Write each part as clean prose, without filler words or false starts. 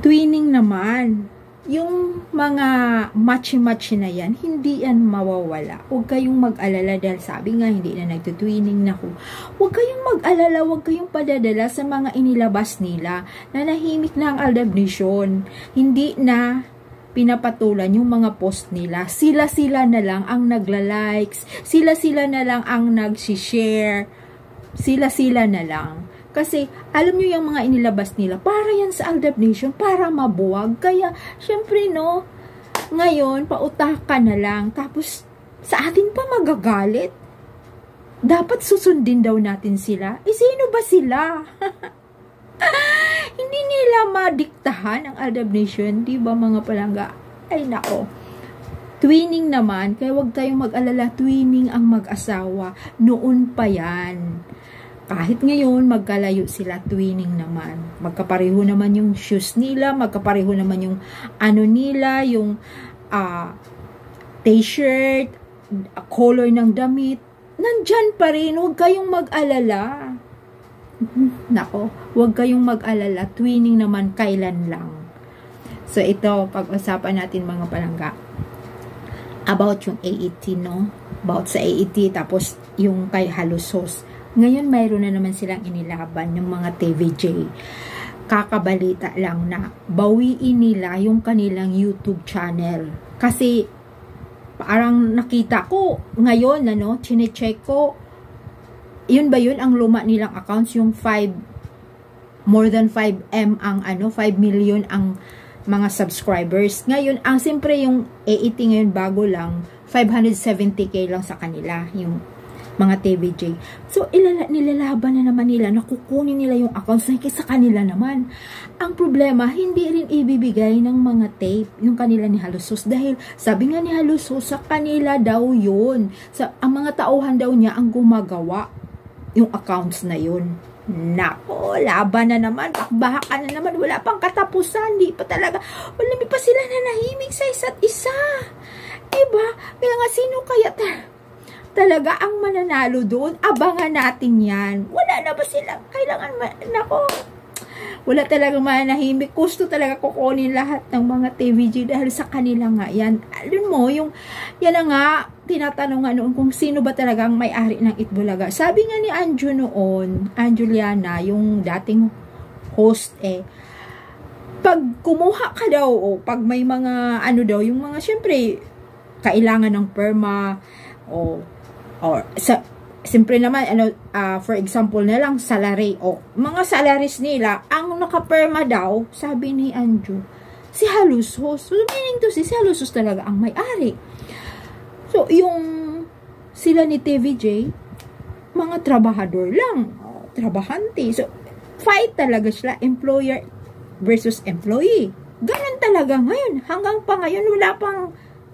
Twinning naman, yung mga matchy-matchy na yan, hindi yan mawawala. Huwag kayong mag-alala dahil sabi nga, hindi na nagtutwinning na ko. Huwag kayong mag-alala, huwag kayong padadala sa mga inilabas nila na nahimik na ang Aldab Nation. Hindi na pinapatulan yung mga post nila. Sila-sila na lang ang nagla-likes, sila-sila na lang ang nag-share, sila-sila na lang. Kasi, alam nyo yung mga inilabas nila, para yan sa Aldab Nation, para mabuwag. Kaya, syempre, no, ngayon, pautakan na lang. Tapos, sa atin pa magagalit. Dapat susundin daw natin sila. Sino ba sila? Hindi nila madiktahan ang Aldab Nation, di ba mga palangga? Ay, nako. Twinning naman, kaya wag kayong mag-alala, twinning ang mag-asawa. Noon pa yan. Kahit ngayon, magkalayo sila, twinning naman. Magkapareho naman yung shoes nila, magkapareho naman yung ano nila, yung t-shirt, color ng damit. Nandyan pa rin, huwag kayong mag-alala. Nako, huwag kayong mag-alala, twinning naman kailan lang. So, ito, pag-usapan natin mga palangga. About yung AET, no? About sa AET, tapos yung kay Halusos. Ngayon, mayroon na naman silang inilaban yung mga TVJ. Kakabalita lang na bawiin nila yung kanilang YouTube channel. Kasi, parang nakita ko ngayon, ano, chinecheck ko, yun ba yun, ang luma nilang accounts, yung more than 5M ang, 5 million ang mga subscribers. Ngayon, ang siyempre yung AET ngayon bago lang, 570k lang sa kanila, yung mga TVJ. So, nilalaban na naman nila, nakukunin nila yung accounts na sa kanila naman. Ang problema, hindi rin ibibigay ng mga tape yung kanila ni Halusos dahil sabi nga ni Halusos, sa kanila daw yun. Ang mga tauhan daw niya ang gumagawa yung accounts na yun. Nako, laban na naman, bakbakan na naman, wala pang katapusan, di pa talaga, wala pa sila nanahimik sa isa't isa. Diba? Kaya nga, sino kaya talaga ang mananalo doon? Abangan natin yan. Wala na ba sila? Kailangan, nako, wala talagang manahimik. Gusto talaga kukunin lahat ng mga TVJ dahil sa kanila nga yan. Alam mo, yan na nga, tinatanong nga noon kung sino ba talagang may-ari ng Itbulaga. Sabi nga ni Anjo noon, Anjuliana, yung dating host pag kumuha ka daw, o pag may mga, yung mga, syempre, kailangan ng perma, siyempre naman, for example na lang, salary, mga salaries nila, ang nakaperma daw, sabi ni Anjo, si Halusos. So, meaning to si Halusos talaga ang may-ari. So, yung sila ni TVJ, mga trabahador lang, trabahante. So, fight talaga sila, employer versus employee. Ganun talaga ngayon. Hanggang pa ngayon,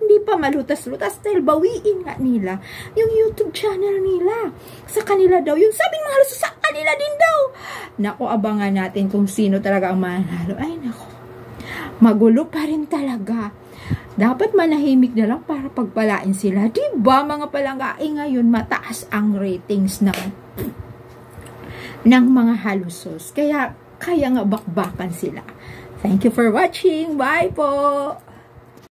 hindi pa malutas-lutas dahil bawiin nga nila yung YouTube channel nila. Sa kanila daw. Yung sabing mga Halusos, sa kanila din daw. Naku, abangan natin kung sino talaga ang manalo. Ay, naku. Magulo pa rin talaga. Dapat manahimik na lang para pagpalain sila. Diba mga palangga? Ngayon mataas ang ratings ng mga Halusos. Kaya nga bakbakan sila. Thank you for watching. Bye po!